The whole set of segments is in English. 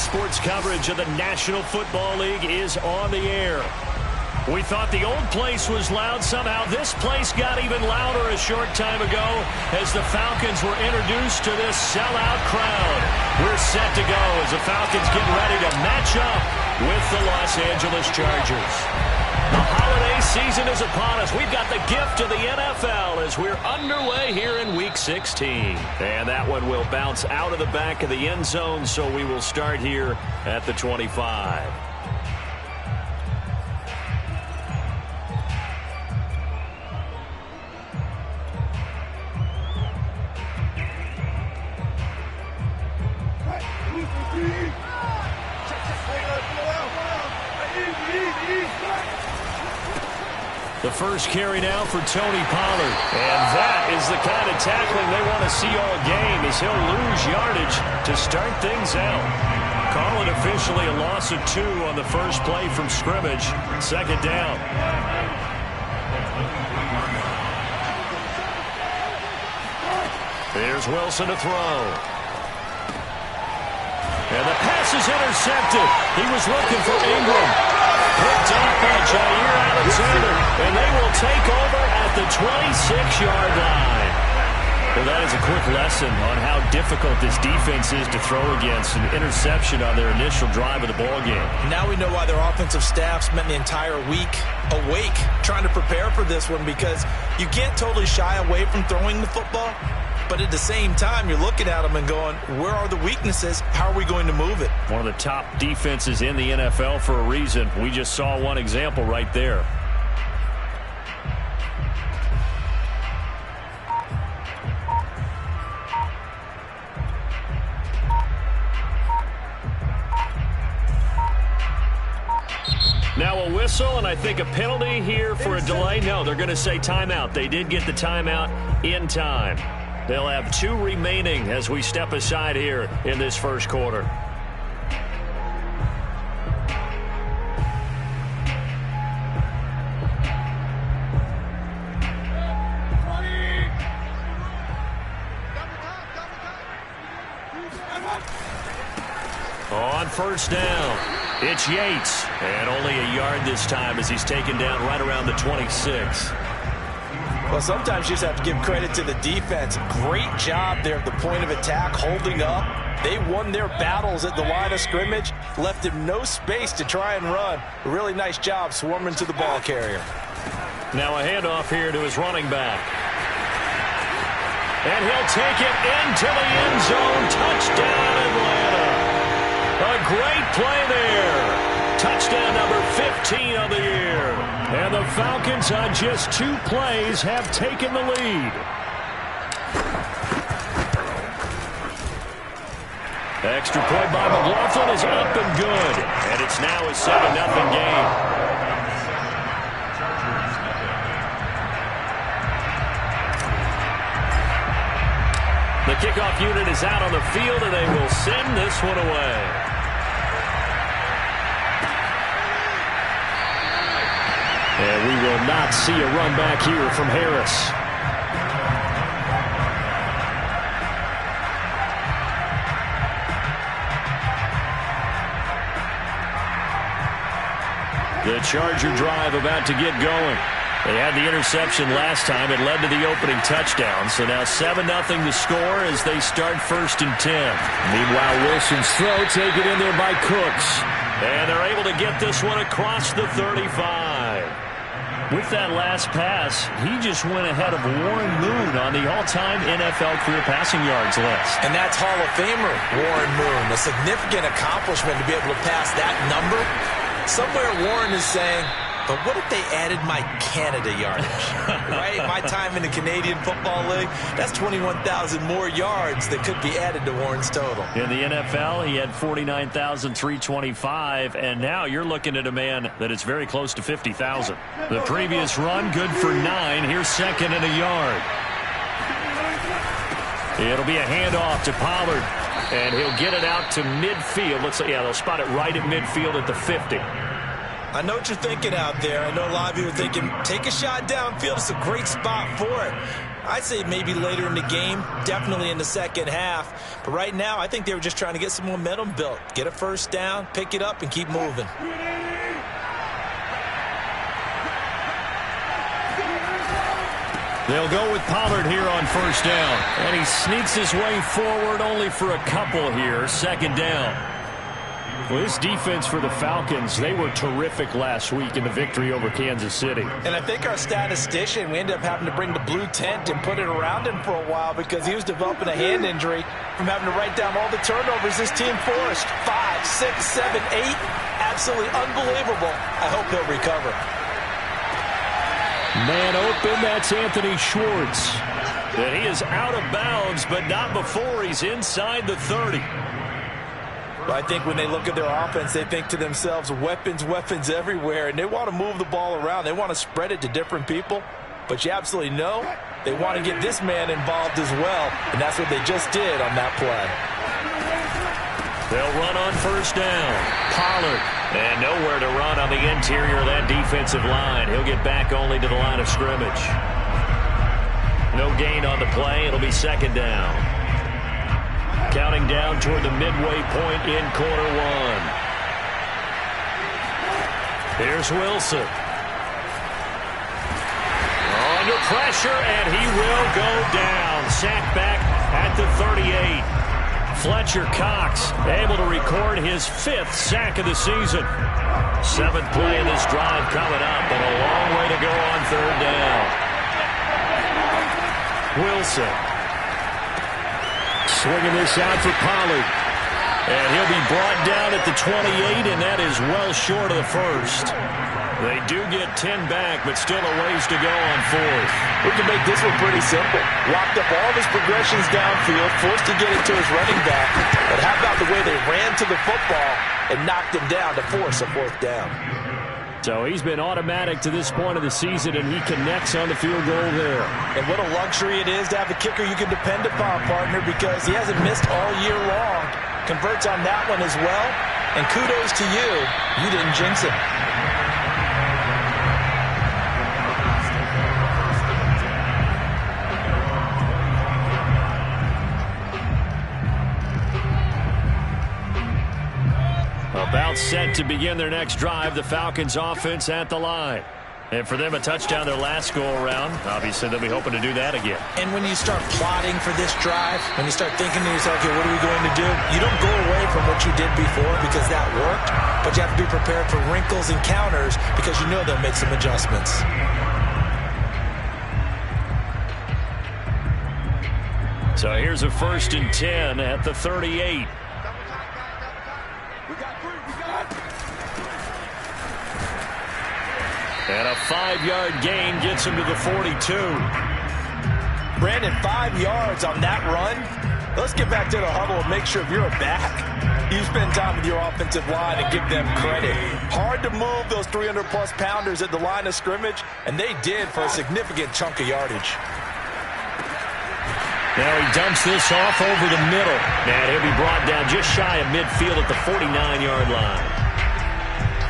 sports coverage of the National Football League is on the air. We thought the old place was loud. Somehow this place got even louder a short time ago as the Falcons were introduced to this sellout crowd. We're set to go as the Falcons get ready to match up with the Los Angeles Chargers. The holiday season is upon us. We've got the gift of the NFL as we're underway here in Week 16. And that one will bounce out of the back of the end zone, so we will start here at the 25. The first carry now for Tony Pollard. And that is the kind of tackling they want to see all game as he'll lose yardage to start things out. Call it officially a loss of 2 on the first play from scrimmage. Second down. Here's Wilson to throw. And the pass is intercepted. He was looking for Ingram. Picked up by Jair Alexander, and they will take over at the 26-yard line. Well, that is a quick lesson on how difficult this defense is to throw against. An interception on their initial drive of the ballgame. Now we know why their offensive staff spent the entire week awake trying to prepare for this one, because you can't totally shy away from throwing the football. But at the same time, you're looking at them and going, where are the weaknesses? How are we going to move it? One of the top defenses in the NFL for a reason. We just saw one example right there. Now a whistle, and I think a penalty here for a delay. No, they're going to say timeout. They did get the timeout in time. They'll have 2 remaining as we step aside here in this first quarter. On first down, it's Yates. And only a yard this time as he's taken down right around the 26. Well, sometimes you just have to give credit to the defense. Great job there at the point of attack, holding up. They won their battles at the line of scrimmage, left him no space to try and run. A really nice job swarming to the ball carrier. Now a handoff here to his running back. And he'll take it into the end zone. Touchdown, Atlanta. A great play there. Touchdown number 15 of the year. And the Falcons on just 2 plays have taken the lead. Extra point by McLaughlin is up and good. And it's now a 7-0 game. The kickoff unit is out on the field, and they will send this one away. And we will not see a run back here from Harris. The Charger drive about to get going. They had the interception last time. It led to the opening touchdown. So now 7-0 the score as they start 1st and 10. Meanwhile, Wilson's throw taken in there by Cooks. And they're able to get this one across the 35. With that last pass, he just went ahead of Warren Moon on the all-time NFL career passing yards list. And that's Hall of Famer Warren Moon. A significant accomplishment to be able to pass that number. Somewhere Warren is saying, but what if they added my Canada yardage, right? My time in the Canadian Football League, that's 21,000 more yards that could be added to Warren's total. In the NFL, he had 49,325, and now you're looking at a man that is very close to 50,000. The previous run, good for 9. Here's 2nd and a yard. It'll be a handoff to Pollard, and he'll get it out to midfield. They'll spot it right at midfield at the 50. I know what you're thinking out there. I know a lot of you are thinking, take a shot downfield. It's a great spot for it. I'd say maybe later in the game, definitely in the second half. But right now, I think they were just trying to get some momentum built. Get a first down, pick it up, and keep moving. They'll go with Pollard here on first down. And he sneaks his way forward only for a couple here. Second down. Well, this defense for the Falcons, they were terrific last week in the victory over Kansas City. And I think our statistician, we ended up having to bring the blue tent and put it around him for a while because he was developing a hand injury from having to write down all the turnovers this team forced. 5, 6, 7, 8. Absolutely unbelievable. I hope he'll recover. Man open, that's Anthony Schwartz. And he is out of bounds, but not before he's inside the 30. I think when they look at their offense, they think to themselves, weapons, weapons everywhere, and they want to move the ball around. They want to spread it to different people, but you absolutely know they want to get this man involved as well, and that's what they just did on that play. They'll run on first down. Pollard, and nowhere to run on the interior of that defensive line. He'll get back only to the line of scrimmage. No gain on the play. It'll be second down. Counting down toward the midway point in quarter one. Here's Wilson. Under pressure, and he will go down. Sacked back at the 38. Fletcher Cox able to record his 5th sack of the season. 7th play of this drive coming up, and a long way to go on third down. Wilson. Swinging this out for Pollard. And he'll be brought down at the 28, and that is well short of the first. They do get 10 back, but still a ways to go on fourth. We can make this one pretty simple. Locked up all of his progressions downfield, forced to get it to his running back. But how about the way they ran to the football and knocked him down to force a fourth down? So he's been automatic to this point of the season, and he connects on the field goal there. And what a luxury it is to have a kicker you can depend upon, partner, because he hasn't missed all year long. Converts on that one as well. And kudos to you. You didn't jinx it. About set to begin their next drive, the Falcons offense at the line. And for them, a touchdown their last go-around. Obviously, they'll be hoping to do that again. And when you start plotting for this drive, when you start thinking to yourself, okay, what are we going to do? You don't go away from what you did before because that worked, but you have to be prepared for wrinkles and counters because you know they'll make some adjustments. So here's a 1st and 10 at the 38. And a 5-yard gain gets him to the 42. Brandon, 5 yards on that run. Let's get back to the huddle and make sure if you're a back, you spend time with your offensive line and give them credit. Hard to move those 300-plus pounders at the line of scrimmage, and they did for a significant chunk of yardage. Now he dumps this off over the middle. And he'll be brought down just shy of midfield at the 49-yard line.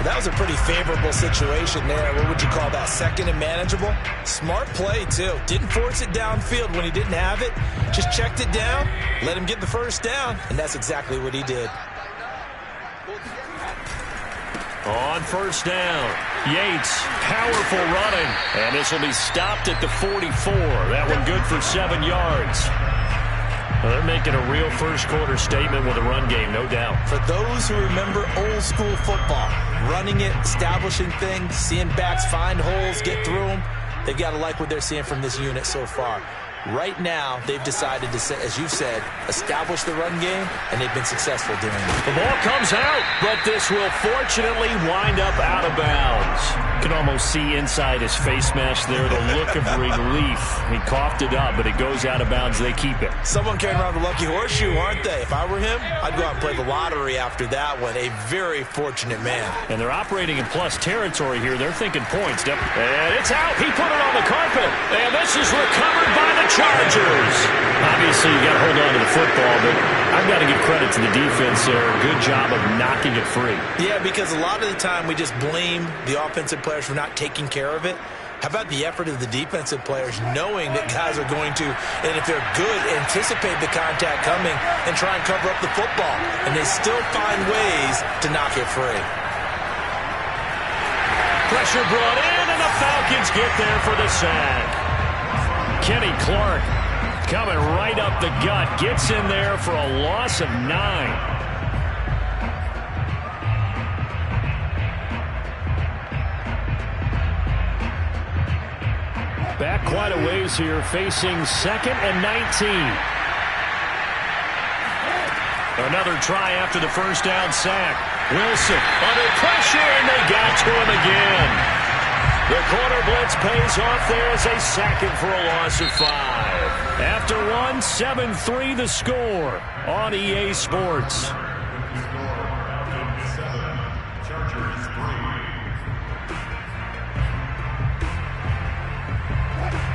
That was a pretty favorable situation there. What would you call that? Second and manageable? Smart play, too. Didn't force it downfield when he didn't have it. Just checked it down, let him get the first down, and that's exactly what he did. On first down, Yates, powerful running. And this will be stopped at the 44. That one good for 7 yards. Well, they're making a real first-quarter statement with a run game, no doubt. For those who remember old-school football, running it, establishing things, seeing backs find holes, get through them, they've got to like what they're seeing from this unit so far. Right now, they've decided to, as you said, establish the run game, and they've been successful doing it. The ball comes out, but this will fortunately wind up out of bounds. You can almost see inside his face mask there the look of relief. He coughed it up, but it goes out of bounds. They keep it. Someone carrying around the lucky horseshoe, aren't they? If I were him, I'd go out and play the lottery after that one. A very fortunate man. And they're operating in plus territory here. They're thinking points. And it's out. He put it on the carpet. And this is recovered by the Chargers. Obviously, you got to hold on to the football, but I've got to give credit to the defense there. Good job of knocking it free. Yeah, because a lot of the time we just blame the offensive players for not taking care of it. How about the effort of the defensive players knowing that guys are going to, and if they're good, anticipate the contact coming and try and cover up the football. And they still find ways to knock it free. Pressure brought in, and the Falcons get there for the sack. Kenny Clark coming right up the gut, gets in there for a loss of 9. Back quite a ways here, facing 2nd and 19. Another try after the first down sack. Wilson under pressure, and they got to him again. The corner blitz pays off there as they sack him for a loss of 5. After 1, 7-3 the score on EA Sports.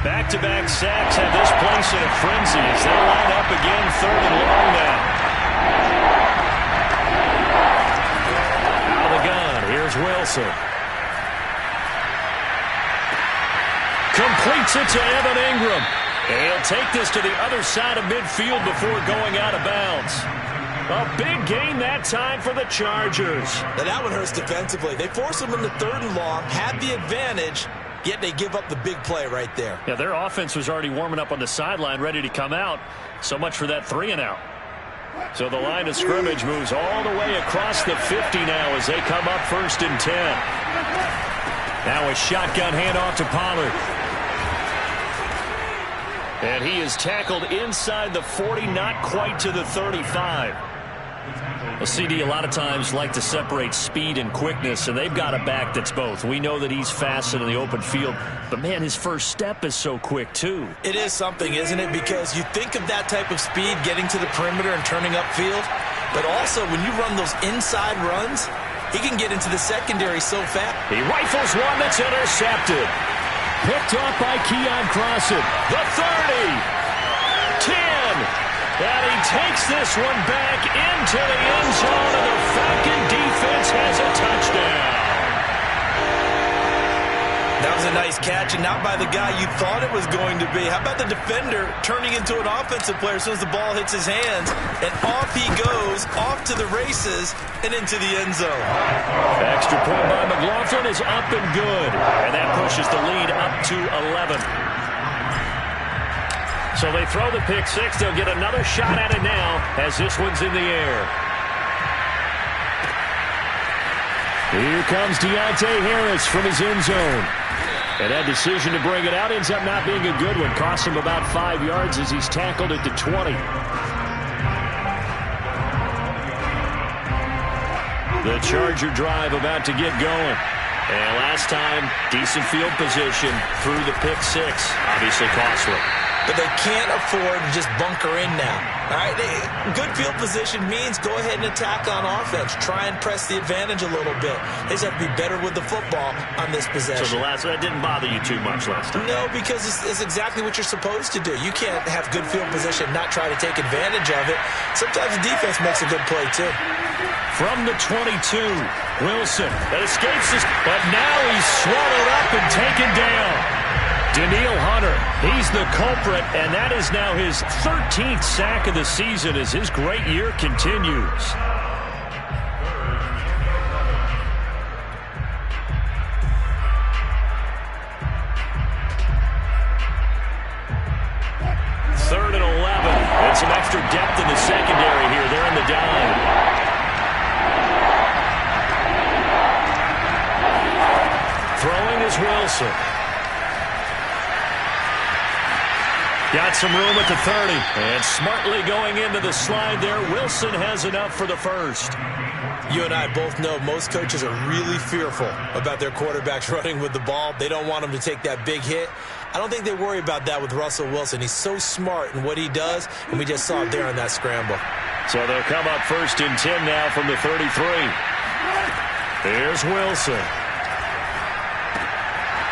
Back-to-back sacks have this place in a frenzy as they line up again 3rd and long now. Out of the gun, here's Wilson. Completes it to Evan Ingram. And he'll take this to the other side of midfield before going out of bounds. A big gain that time for the Chargers. Now that one hurts defensively. They force them into 3rd and long, had the advantage, yet they give up the big play right there. Yeah, their offense was already warming up on the sideline, ready to come out. So much for that 3-and-out. So the line of scrimmage moves all the way across the 50 now as they come up 1st and 10. Now a shotgun handoff to Pollard. And he is tackled inside the 40, not quite to the 35. Well, CD a lot of times like to separate speed and quickness, and they've got a back that's both. We know that he's fast in the open field, but, man, his first step is so quick, too. It is something, isn't it? Because you think of that type of speed getting to the perimeter and turning upfield, but also when you run those inside runs, he can get into the secondary so fast. He rifles one that's intercepted. Picked off by Keon Crossan. The 30. 10. And he takes this one back into the end zone, and the Falcon defense has a touchdown. That was a nice catch, and not by the guy you thought it was going to be. How about the defender turning into an offensive player as soon as the ball hits his hands, and off he goes, off to the races, and into the end zone. Extra point by McLaughlin is up and good, and that pushes the lead up to 11. So they throw the pick six. They'll get another shot at it now as this one's in the air. Here comes Deontay Harris from his end zone. And that decision to bring it out ends up not being a good one. Costs him about 5 yards as he's tackled at the 20. The Charger drive about to get going. And last time, decent field position through the pick six. Obviously costly. But they can't afford to just bunker in now. All right, good field position means go ahead and attack on offense. Try and press the advantage a little bit. They just have to be better with the football on this possession. So that didn't bother you too much last time? No, because it's exactly what you're supposed to do. You can't have good field position and not try to take advantage of it. Sometimes the defense makes a good play, too. From the 22, Wilson. That escapes this, but now he's swallowed up and taken down. Daniil Hunter, he's the culprit, and that is now his 13th sack of the season as his great year continues. Third and 11, and some extra depth in the secondary here. They're in the dime. Throwing is Wilson. Got some room at the 30. And smartly going into the slide there. Wilson has enough for the first. You and I both know most coaches are really fearful about their quarterbacks running with the ball. They don't want them to take that big hit. I don't think they worry about that with Russell Wilson. He's so smart in what he does, and we just saw it there on that scramble. So they'll come up 1st and 10 now from the 33. Here's Wilson.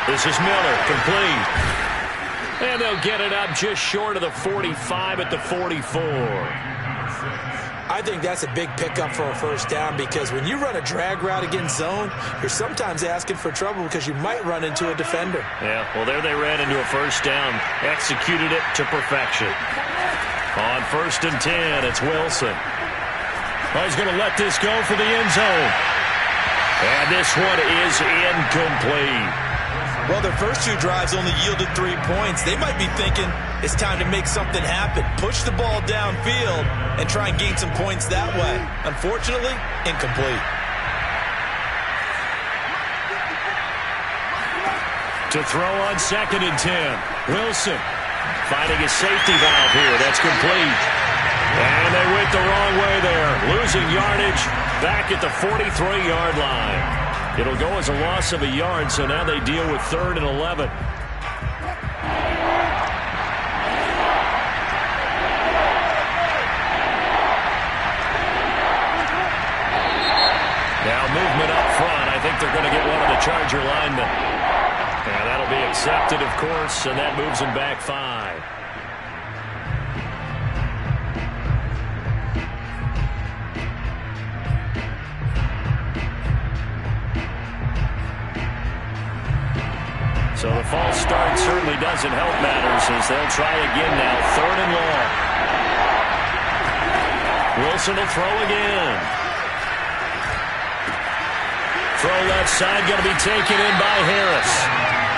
This is Miller, complete. And they'll get it up just short of the 45 at the 44. I think that's a big pickup for a first down because when you run a drag route against zone, you're sometimes asking for trouble because you might run into a defender. Yeah, well, there they ran into a first down. Executed it to perfection. On 1st and 10, it's Wilson. Oh, he's going to let this go for the end zone. And this one is incomplete. Well, their first 2 drives only yielded 3 points. They might be thinking it's time to make something happen. Push the ball downfield and try and gain some points that way. Unfortunately, incomplete. To throw on 2nd and 10. Wilson finding a safety valve here. That's complete. And they went the wrong way there. Losing yardage back at the 43-yard line. It'll go as a loss of a yard, so now they deal with 3rd and 11. Now movement up front. I think they're going to get one of the Charger linemen. And that'll be accepted, of course, and that moves them back 5. So the false start certainly doesn't help matters as they'll try again now. 3rd and long. Wilson will throw again. Throw left side, going to be taken in by Harris.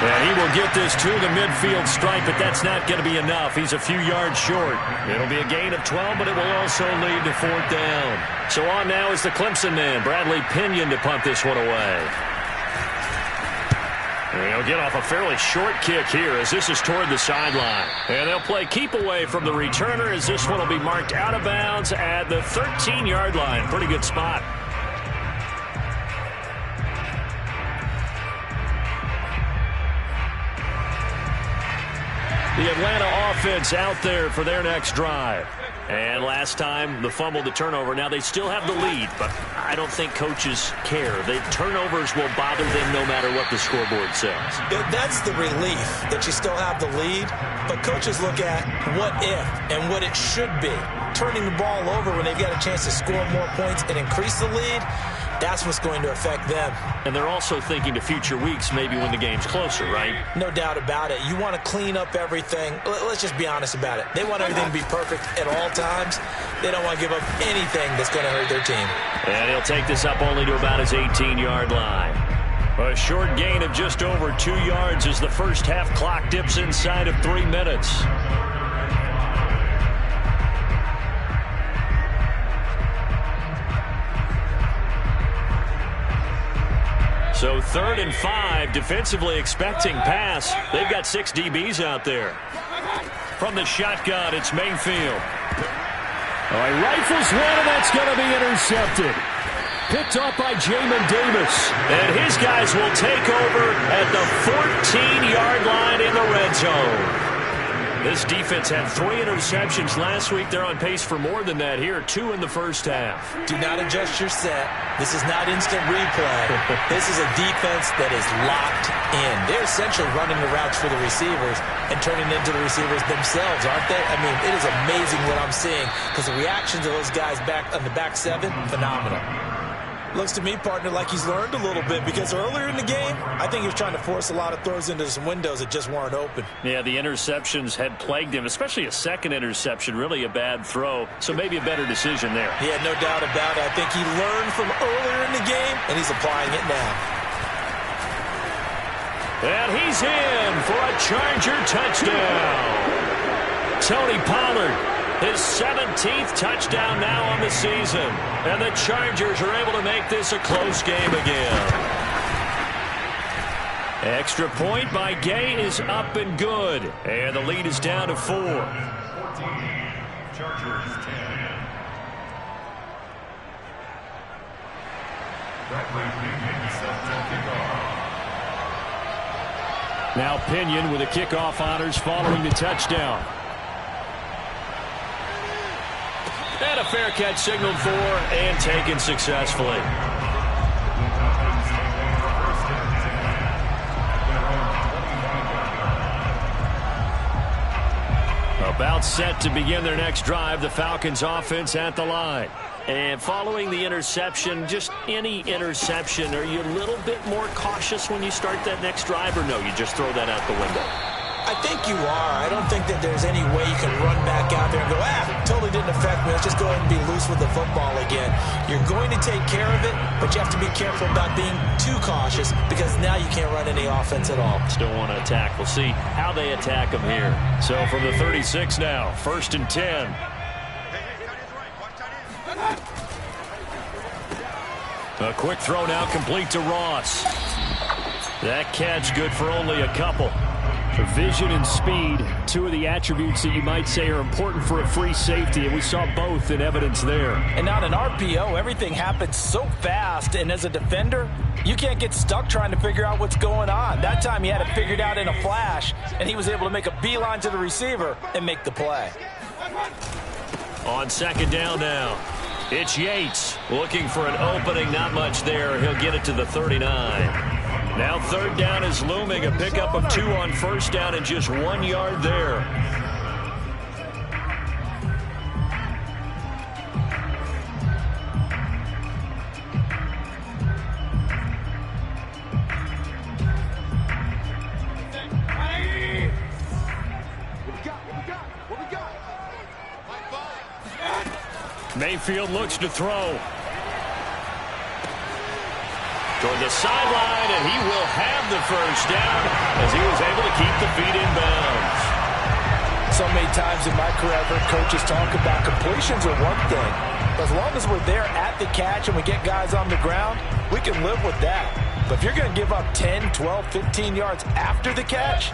And he will get this to the midfield stripe, but that's not going to be enough. He's a few yards short. It'll be a gain of 12, but it will also lead to 4th down. So on now is the Clemson man, Bradley Pinion, to punt this one away. And he'll get off a fairly short kick here as this is toward the sideline. And they'll play keep away from the returner as this one will be marked out of bounds at the 13-yard line. Pretty good spot. The Atlanta offense out there for their next drive. And last time, the fumble, the turnover. Now, they still have the lead, but I don't think coaches care. The turnovers will bother them no matter what the scoreboard says. That's the relief that you still have the lead, but coaches look at what if and what it should be. Turning the ball over when they've got a chance to score more points and increase the lead, that's what's going to affect them. And they're also thinking to future weeks, maybe when the game's closer, right? No doubt about it. You want to clean up everything. Let's just be honest about it. They want everything to be perfect at all times. They don't want to give up anything that's going to hurt their team. And he'll take this up only to about his 18-yard line. A short gain of just over 2 yards as the first half clock dips inside of 3 minutes. So 3rd and 5, defensively expecting pass. They've got 6 DBs out there. From the shotgun, it's Mayfield. Oh, he rifles one, and that's going to be intercepted. Picked up by Jamin Davis. And his guys will take over at the 14-yard line in the red zone. This defense had 3 interceptions last week. They're on pace for more than that here. 2 in the first half. Do not adjust your set. This is not instant replay. This is a defense that is locked in. They're essentially running the routes for the receivers and turning into the receivers themselves, aren't they? I mean, it is amazing what I'm seeing because the reactions of those guys back on the back 7, phenomenal. Looks to me, partner, like he's learned a little bit because earlier in the game, I think he was trying to force a lot of throws into some windows that just weren't open. Yeah, the interceptions had plagued him, especially a second interception, really a bad throw. So maybe a better decision there. Yeah, no doubt about it. I think he learned from earlier in the game, and he's applying it now. And he's in for a Charger touchdown. Tony Pollard. His 17th touchdown now on the season. And the Chargers are able to make this a close game again. Extra point by Gay is up and good. And the lead is down to 4. 14, Chargers 10. Now Pinion with the kickoff honors following the touchdown. And a fair catch signaled for and taken successfully. About set to begin their next drive, the Falcons offense at the line. And following the interception, just any interception, are you a little bit more cautious when you start that next drive, or no, you just throw that out the window? I think you are. I don't think that there's any way you can run back out there and go, totally didn't affect me. Let's just go ahead and be loose with the football again. You're going to take care of it, but you have to be careful about being too cautious because now you can't run any offense at all. Still want to attack. We'll see how they attack them here. So from the 36 now, 1st and 10. A quick throw now complete to Ross. That catch good for only a couple. Vision and speed, two of the attributes that you might say are important for a free safety, and we saw both in evidence there. And on an RPO, everything happens so fast, and as a defender, you can't get stuck trying to figure out what's going on. That time he had it figured out in a flash, and he was able to make a beeline to the receiver and make the play. On 2nd down now, it's Yates looking for an opening, not much there. He'll get it to the 39. Now 3rd down is looming, a pickup of 2 on 1st down and just 1 yard there. Mayfield looks to throw. Toward the sideline, and he will have the 1st down as he was able to keep the feet in bounds. So many times in my career, I've heard coaches talk about completions are one thing. But as long as we're there at the catch and we get guys on the ground, we can live with that. But if you're going to give up 10, 12, 15 yards after the catch,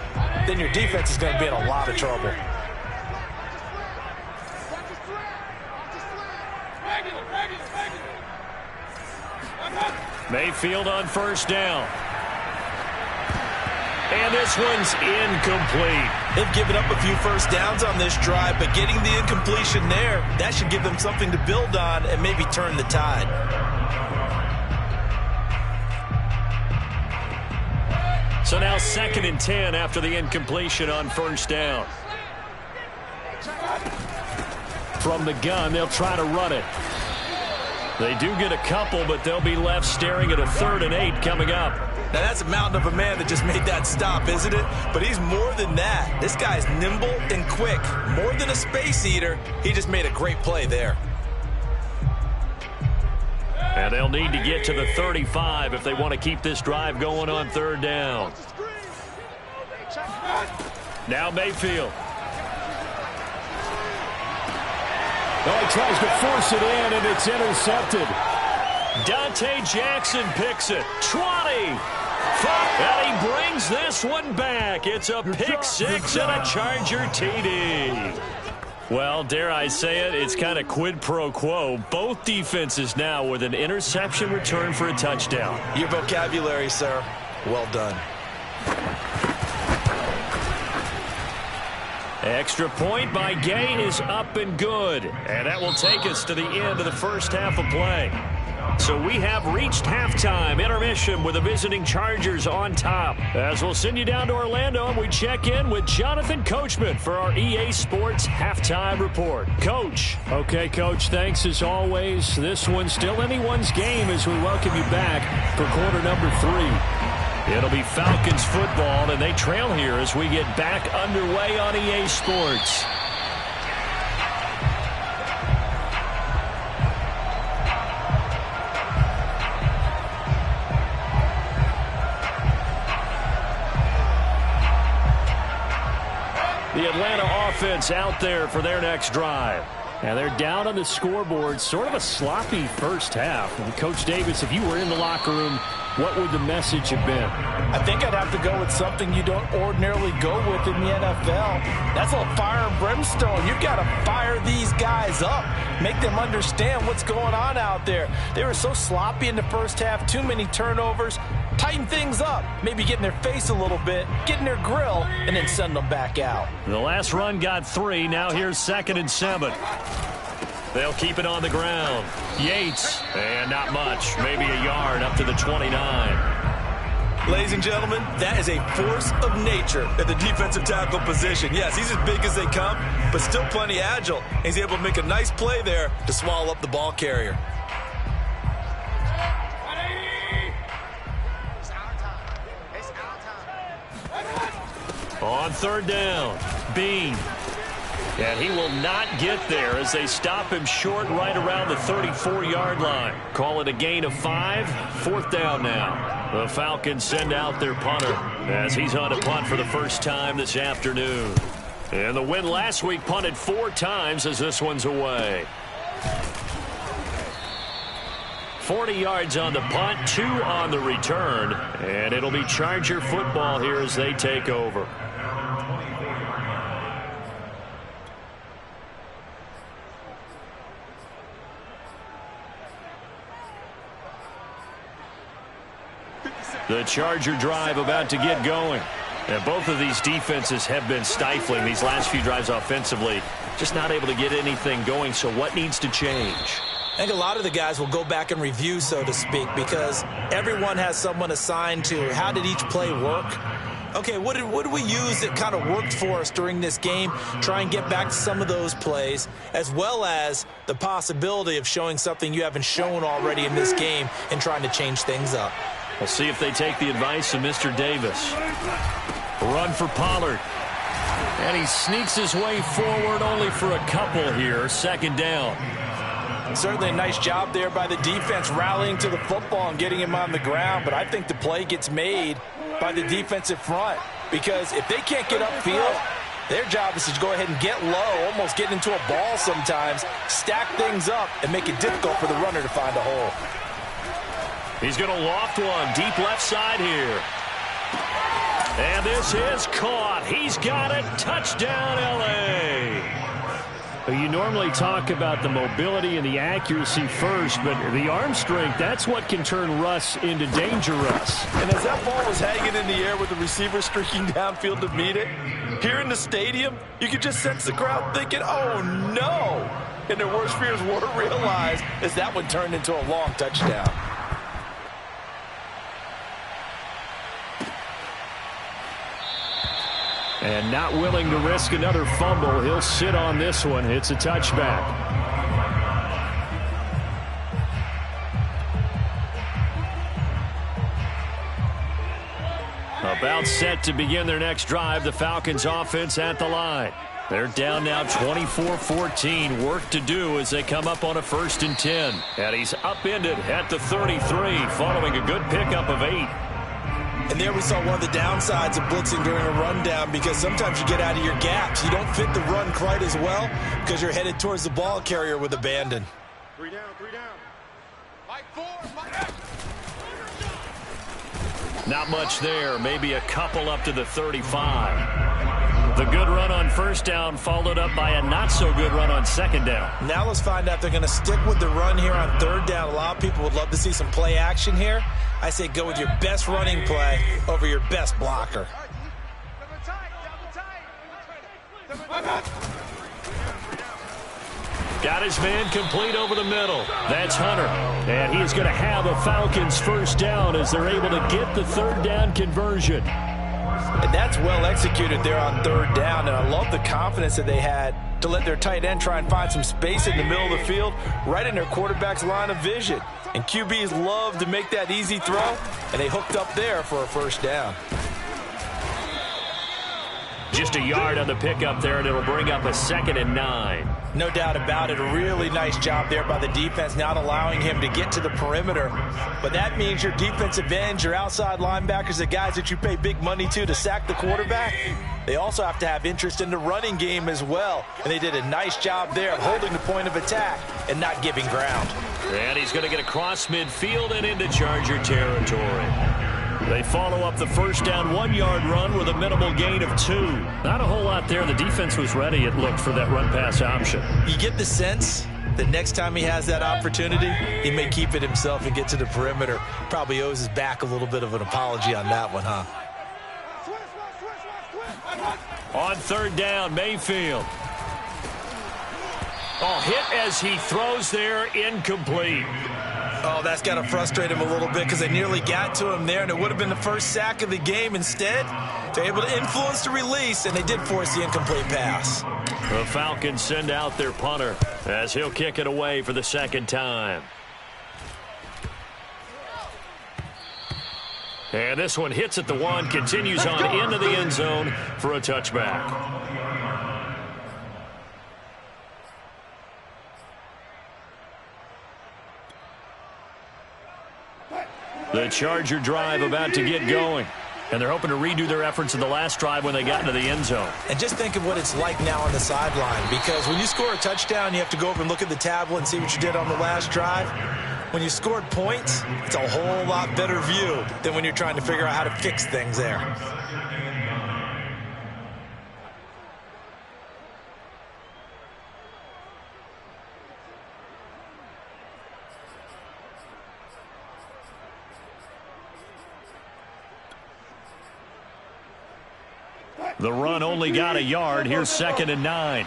then your defense is going to be in a lot of trouble. Mayfield on 1st down. And this one's incomplete. They've given up a few 1st downs on this drive, but getting the incompletion there, that should give them something to build on and maybe turn the tide. So now 2nd and 10 after the incompletion on 1st down. From the gun, they'll try to run it. They do get a couple, but they'll be left staring at a 3rd and 8 coming up. Now, that's a mountain of a man that just made that stop, isn't it? But he's more than that. This guy's nimble and quick. More than a space eater, he just made a great play there. And they'll need to get to the 35 if they want to keep this drive going on 3rd down. Now Mayfield. Oh, he tries to force it in, and it's intercepted. Dante Jackson picks it. 20. And he brings this one back. It's a pick 6 and a Charger TD. Well, dare I say it, it's kind of quid pro quo. Both defenses now with an interception return for a touchdown. Your vocabulary, sir. Well done. Extra point by Gay is up and good. And that will take us to the end of the 1st half of play. So we have reached halftime. Intermission with the visiting Chargers on top. As we'll send you down to Orlando and we check in with Jonathan Coachman for our EA Sports Halftime Report. Coach. Okay, Coach, thanks as always. This one's still anyone's game as we welcome you back for quarter number 3. It'll be Falcons football, and they trail here as we get back underway on EA Sports. The Atlanta offense out there for their next drive. And they're down on the scoreboard. Sort of a sloppy first half. And Coach Davis, if you were in the locker room, what would the message have been? I think I'd have to go with something you don't ordinarily go with in the NFL. That's a little fire and brimstone. You've got to fire these guys up. Make them understand what's going on out there. They were so sloppy in the first half. Too many turnovers. Tighten things up. Maybe get in their face a little bit. Get in their grill. And then send them back out. The last run got 3. Now here's 2nd and 7. They'll keep it on the ground. Yates, and not much, maybe a yard up to the 29. Ladies and gentlemen, that is a force of nature at the defensive tackle position. Yes, he's as big as they come, but still plenty agile. He's able to make a nice play there to swallow up the ball carrier. On third down, Bean. And he will not get there as they stop him short right around the 34-yard line. Call it a gain of 5. Fourth down now. The Falcons send out their punter as he's on a punt for the first time this afternoon. And the win last week punted 4 times as this one's away. 40 yards on the punt, 2 on the return. And it'll be Charger football here as they take over. The Charger drive about to get going. And both of these defenses have been stifling these last few drives offensively. Just not able to get anything going. So what needs to change? I think a lot of the guys will go back and review, so to speak, because everyone has someone assigned to how did each play work. Okay, what did we use that kind of worked for us during this game? Try and get back to some of those plays, as well as the possibility of showing something you haven't shown already in this game and trying to change things up. We'll see if they take the advice of Mr. Davis. Run for Pollard. And he sneaks his way forward only for a couple here. Second down. Certainly a nice job there by the defense rallying to the football and getting him on the ground. But I think the play gets made by the defensive front. Because if they can't get upfield, their job is to go ahead and get low, almost get into a ball sometimes, stack things up, and make it difficult for the runner to find a hole. He's going to loft one deep left side here. And this is caught. He's got it. Touchdown, L.A. You normally talk about the mobility and the accuracy first, but the arm strength, that's what can turn Russ into Danger Russ. And as that ball was hanging in the air with the receiver streaking downfield to meet it, here in the stadium, you could just sense the crowd thinking, oh, no. And their worst fears were realized as that one turned into a long touchdown. And not willing to risk another fumble. He'll sit on this one. It's a touchback. About set to begin their next drive. The Falcons offense at the line. They're down now 24-14. Work to do as they come up on a 1st and 10. And he's upended at the 33 following a good pickup of 8. And there we saw one of the downsides of blitzing during a rundown, because sometimes you get out of your gaps. You don't fit the run quite as well because you're headed towards the ball carrier with abandon. 3 down, 3 down. Fight 4, fight. Not much there. Maybe a couple up to the 35. The good run on 1st down followed up by a not-so-good run on 2nd down. Now let's find out if they're going to stick with the run here on 3rd down. A lot of people would love to see some play action here. I say go with your best running play over your best blocker. Got his man complete over the middle. That's Hunter. And he is going to have a Falcons 1st down as they're able to get the 3rd down conversion. And that's well executed there on 3rd down. And I love the confidence that they had to let their tight end try and find some space in the middle of the field, right in their quarterback's line of vision. And QBs love to make that easy throw, and they hooked up there for a 1st down. Just a yard on the pickup there, and it'll bring up a 2nd and 9. No doubt about it. A really nice job there by the defense, not allowing him to get to the perimeter. But that means your defensive ends, your outside linebackers, the guys that you pay big money to sack the quarterback, they also have to have interest in the running game as well. And they did a nice job there of holding the point of attack and not giving ground. And he's going to get across midfield and into Charger territory. They follow up the 1st down 1-yard run with a minimal gain of 2. Not a whole lot there. The defense was ready, it looked, for that run-pass option. You get the sense that next time he has that opportunity, he may keep it himself and get to the perimeter. Probably owes his back a little bit of an apology on that one, huh? On 3rd down, Mayfield. Oh, hit as he throws there, incomplete. Oh, that's got to frustrate him a little bit because they nearly got to him there, and it would have been the first sack of the game. Instead, they're able to influence the release, and they did force the incomplete pass. The Falcons send out their punter as he'll kick it away for the second time. And this one hits at the 1, continues on into the end zone for a touchback. The Charger drive about to get going. And they're hoping to redo their efforts in the last drive when they got into the end zone. And just think of what it's like now on the sideline, because when you score a touchdown, you have to go over and look at the tablet and see what you did on the last drive. When you scored points, it's a whole lot better view than when you're trying to figure out how to fix things there. The run only got a yard. Here's 2nd and 9.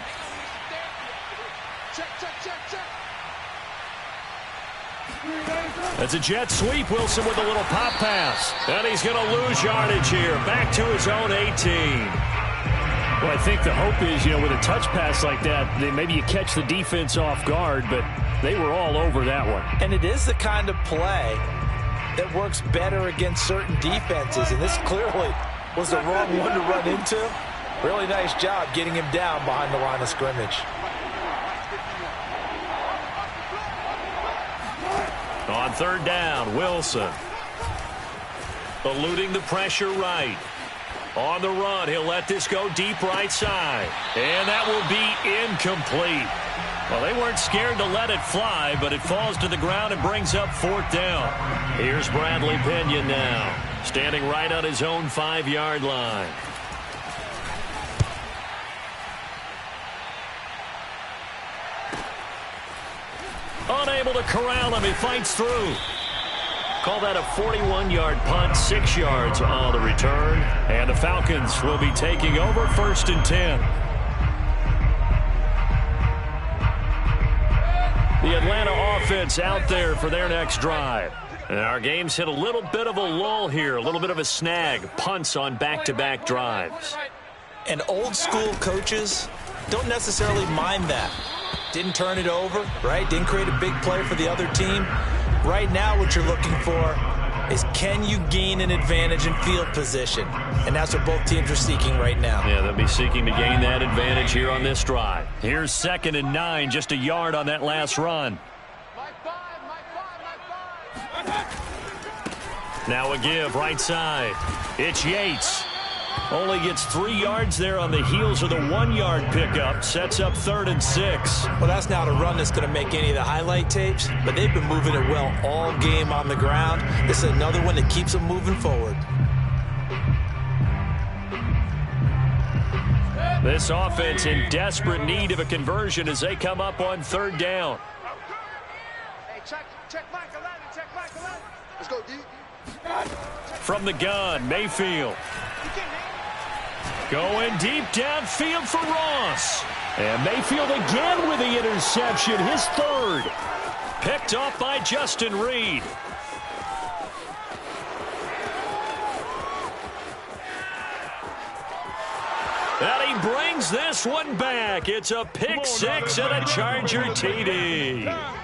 That's a jet sweep. Wilson with a little pop pass. And he's going to lose yardage here. Back to his own 18. Well, I think the hope is, with a touch pass like that, maybe you catch the defense off guard, but they were all over that one. And it is the kind of play that works better against certain defenses, and this clearly was the wrong one to run into. Really nice job getting him down behind the line of scrimmage. On 3rd down, Wilson. Eluding the pressure right. On the run, he'll let this go deep right side. And that will be incomplete. Well, they weren't scared to let it fly, but it falls to the ground and brings up 4th down. Here's Bradley Pinion now, standing right on his own 5-yard line. Unable to corral him. He fights through. Call that a 41-yard punt, 6 yards on the return. And the Falcons will be taking over 1st and 10. The Atlanta offense out there for their next drive. And our game's hit a little bit of a lull here, a little bit of a snag. Punts on back-to-back drives. And old school coaches don't necessarily mind that. Didn't turn it over, right? Didn't create a big play for the other team. Right now what you're looking for is, can you gain an advantage in field position? And that's what both teams are seeking right now. Yeah, they'll be seeking to gain that advantage here on this drive. Here's 2nd and 9, just a yard on that last run. Now a give, right side. It's Yates. Only gets 3 yards there on the heels of the 1-yard pickup. Sets up 3rd and 6. Well, that's not a run that's going to make any of the highlight tapes, but they've been moving it well all game on the ground. This is another one that keeps them moving forward. This offense in desperate need of a conversion as they come up on 3rd down. Hey, check Michael Allen, check Michael Allen. Let's go, D. From the gun, Mayfield. Going deep downfield for Ross. And Mayfield again with the interception, his 3rd. Picked off by Justin Reed. And he brings this one back. It's a pick 6 and a Charger TD.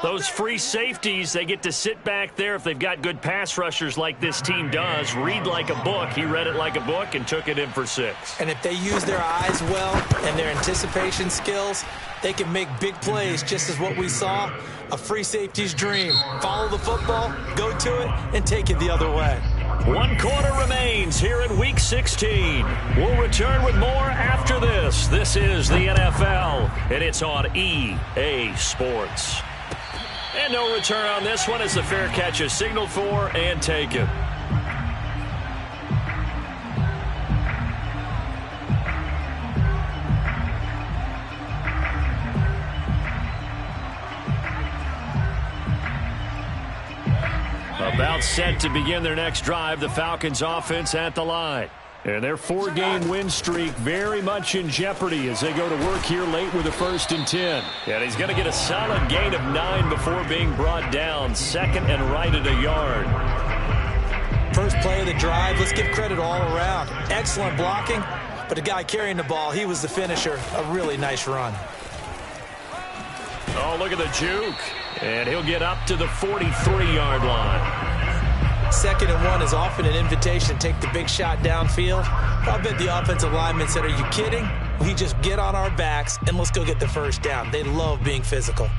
Those free safeties, they get to sit back there if they've got good pass rushers like this team does. Read like a book. He read it like a book and took it in for 6. And if they use their eyes well and their anticipation skills, they can make big plays, just as what we saw. A free safety's dream. Follow the football, go to it, and take it the other way. 1 quarter remains here in Week 16. We'll return with more after this. This is the NFL, and it's on EA Sports. And no return on this one as the fair catch is signaled for and taken. About set to begin their next drive, the Falcons offense at the line. And their 4-game win streak very much in jeopardy as they go to work here late with a 1st and 10. And he's going to get a solid gain of 9 before being brought down. 2nd and right at a yard. First play of the drive, let's give credit all around. Excellent blocking, but the guy carrying the ball, he was the finisher. A really nice run. Oh, look at the juke. And he'll get up to the 43-yard line. 2nd and 1 is often an invitation to take the big shot downfield. I bet the offensive lineman said, are you kidding? We just get on our backs and let's go get the first down. They love being physical.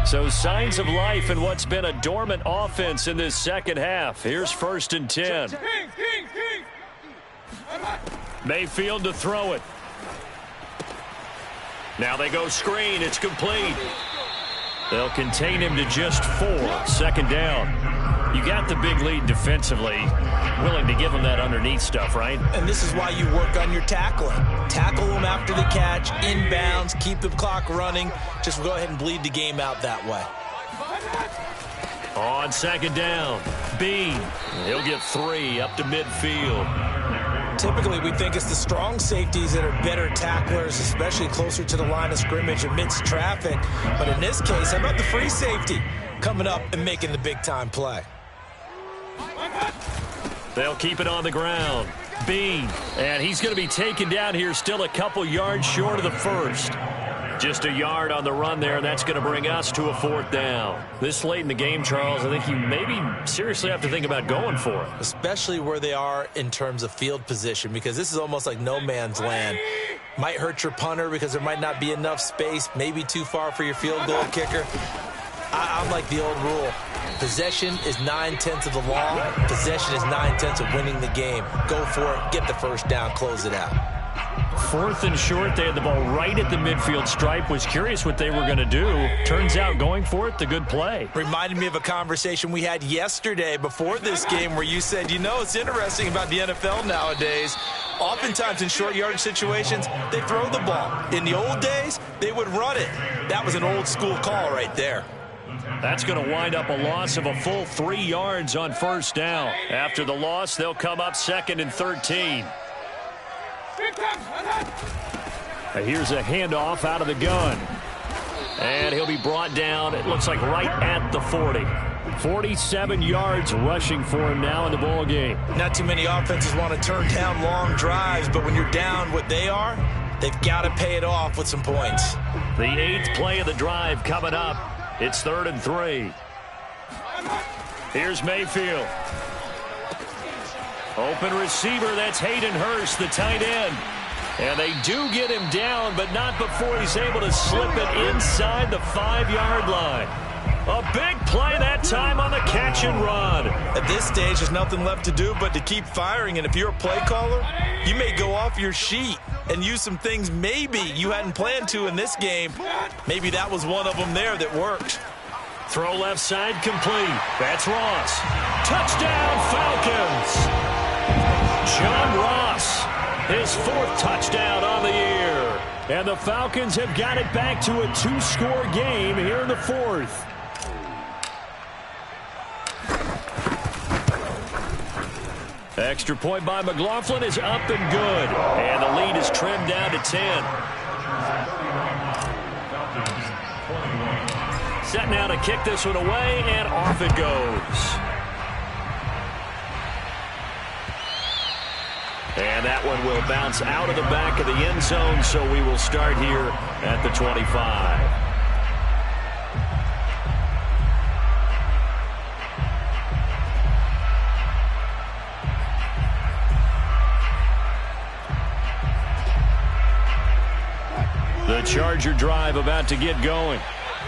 So signs of life in what's been a dormant offense in this second half. Here's 1st and 10. Mayfield to throw it. Now they go screen. It's complete. They'll contain him to just 4. 2nd down. You got the big lead defensively. Willing to give him that underneath stuff, right? And this is why you work on your tackling. Tackle them after the catch, inbounds, keep the clock running. Just go ahead and bleed the game out that way. On 2nd down, Bean. He'll get 3 up to midfield. Typically, we think it's the strong safeties that are better tacklers, especially closer to the line of scrimmage amidst traffic. But in this case, how about the free safety coming up and making the big-time play? They'll keep it on the ground. Bean, and he's going to be taken down here still a couple yards short of the 1st. Just a yard on the run there, and that's going to bring us to a 4th down. This late in the game, Charles, I think you maybe seriously have to think about going for it. Especially where they are in terms of field position, because this is almost like no man's land. Might hurt your punter because there might not be enough space, maybe too far for your field goal kicker. I'm like the old rule. Possession is 9/10 of the law. Possession is 9/10 of winning the game. Go for it, get the first down, close it out. 4th and short, they had the ball right at the midfield stripe. Was curious what they were going to do. Turns out going for it, the good play. Reminded me of a conversation we had yesterday before this game where you said, you know, it's interesting about the NFL nowadays. Oftentimes in short yardage situations, they throw the ball. In the old days, they would run it. That was an old school call right there. That's going to wind up a loss of a full 3 yards on 1st down. After the loss, they'll come up 2nd and 13. Here's a handoff out of the gun. And he'll be brought down, it looks like right at the 40. 47 yards rushing for him now in the ball game. Not too many offenses want to turn down long drives, but when you're down what they are, they've got to pay it off with some points. The 8th play of the drive coming up. It's 3rd and 3. Here's Mayfield. Open receiver, that's Hayden Hurst, the tight end. And they do get him down, but not before he's able to slip it inside the 5-yard line. A big play that time on the catch and run. At this stage, there's nothing left to do but to keep firing. And if you're a play caller, you may go off your sheet and use some things maybe you hadn't planned to in this game. Maybe that was one of them there that worked. Throw left side complete. That's Ross. Touchdown, Falcons. John Ross, his 4th touchdown on the year. And the Falcons have got it back to a 2-score game here in the 4th. Extra point by McLaughlin is up and good. And the lead is trimmed down to 10. Set now to kick this one away, and off it goes. And that one will bounce out of the back of the end zone, so we will start here at the 25. The Charger drive about to get going.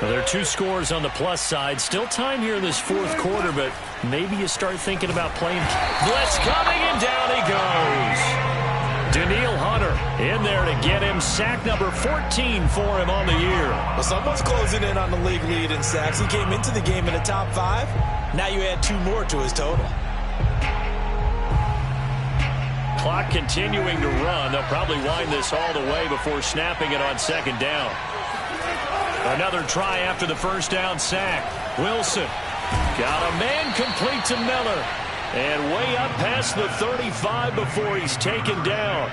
Well, there are 2 scores on the plus side. Still time here in this 4th quarter, but maybe you start thinking about playing. Blitz coming, and down he goes. Daniil Hunter in there to get him. Sack number 14 for him on the year. Well, someone's closing in on the league lead in sacks. He came into the game in the top 5. Now you add 2 more to his total. Clock continuing to run. They'll probably wind this all the way before snapping it on 2nd down. Another try after the 1st down sack. Wilson got a man complete to Miller. And way up past the 35 before he's taken down.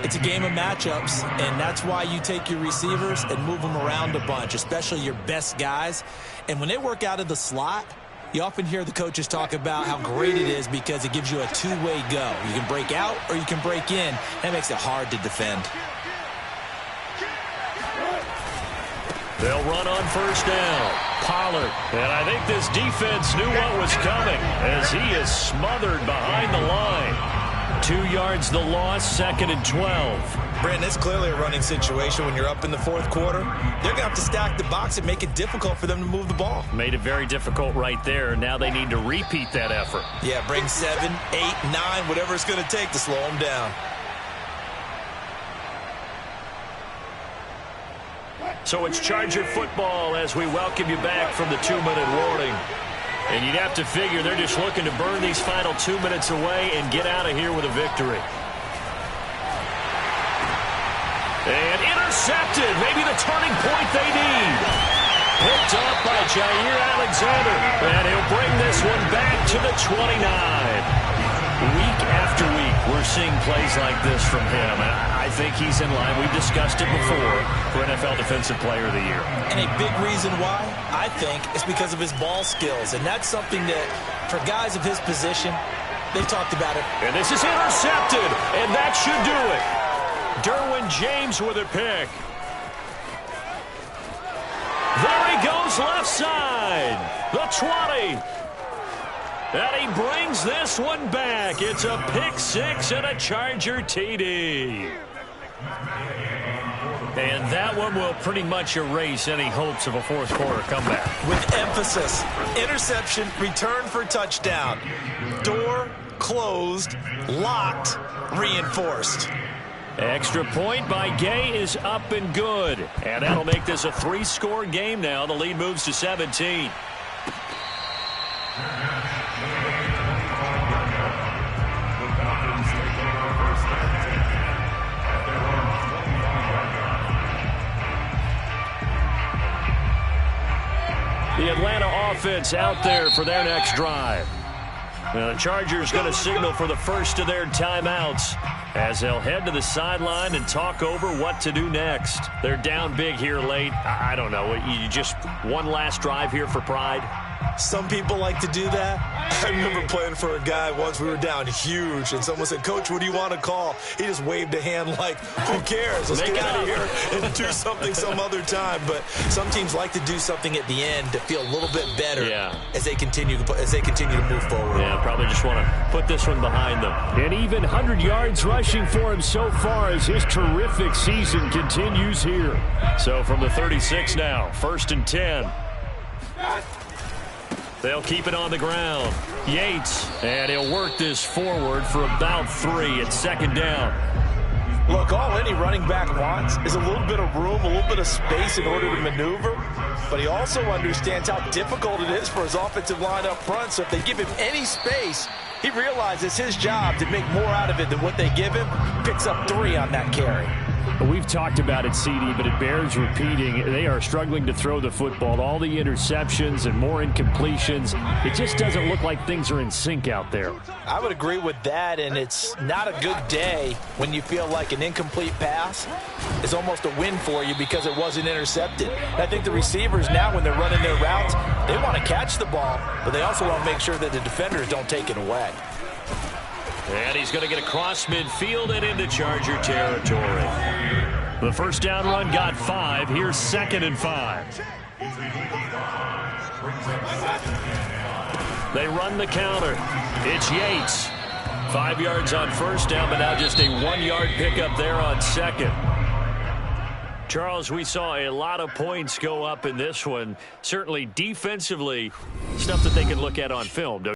It's a game of matchups, and that's why you take your receivers and move them around a bunch, especially your best guys. And when they work out of the slot, you often hear the coaches talk about how great it is because it gives you a two-way go. You can break out or you can break in. That makes it hard to defend. They'll run on first down. Pollard. And I think this defense knew what was coming as he is smothered behind the line. 2 yards the loss, 2nd and 12. Brandon, it's clearly a running situation when you're up in the fourth quarter. They're going to have to stack the box and make it difficult for them to move the ball. Made it very difficult right there. Now they need to repeat that effort. Yeah, bring 7, 8, 9, whatever it's going to take to slow them down. So it's Charger football as we welcome you back from the 2-minute warning. And you'd have to figure they're just looking to burn these final 2 minutes away and get out of here with a victory. And intercepted. Maybe the turning point they need. Picked up by Jair Alexander. And he'll bring this one back to the 29. Week after week, we're seeing plays like this from him. And I think he's in line. We've discussed it before for NFL Defensive Player of the Year. And a big reason why, I think, is because of his ball skills. And that's something that, for guys of his position, they've talked about it. And this is intercepted. And that should do it. Derwin James with a pick. There he goes left side. The 20. And he brings this one back. It's a pick six and a Charger TD. And that one will pretty much erase any hopes of a fourth quarter comeback. With emphasis, interception, return for touchdown. Door closed, locked, reinforced. Extra point by Gay is up and good. And that'll make this a 3-score game now. The lead moves to 17. The Atlanta offense out there for their next drive. Now the Chargers going to signal for the first of their timeouts as they'll head to the sideline and talk over what to do next. They're down big here late. I don't know. You just one last drive here for pride? Some people like to do that. I remember playing for a guy once. We were down huge, and someone said, "Coach, what do you want to call?" He just waved a hand like, "Who cares? Let's get out of here and do something some other time." But some teams like to do something at the end to feel a little bit better as they continue to move forward. Yeah, probably just want to put this one behind them. And even 100 yards rushing for him so far as his terrific season continues here. So from the 36 now, 1st and 10. They'll keep it on the ground. Yates, and he'll work this forward for about 3 at 2nd down. Look, all any running back wants is a little bit of room, a little bit of space in order to maneuver. But he also understands how difficult it is for his offensive line up front. So if they give him any space, he realizes his job to make more out of it than what they give him. Picks up 3 on that carry. We've talked about it, CD, but it bears repeating. They are struggling to throw the football. All the interceptions and more incompletions. It just doesn't look like things are in sync out there. I would agree with that, and it's not a good day when you feel like an incomplete pass is almost a win for you because it wasn't intercepted. And I think the receivers now, when they're running their routes, they want to catch the ball, but they also want to make sure that the defenders don't take it away. And he's going to get across midfield and into Charger territory. The first down run got 5. Here's 2nd and 5. They run the counter. It's Yates. 5 yards on first down, but now just a 1-yard pickup there on 2nd. Charles, we saw a lot of points go up in this one. Certainly defensively, stuff that they can look at on film.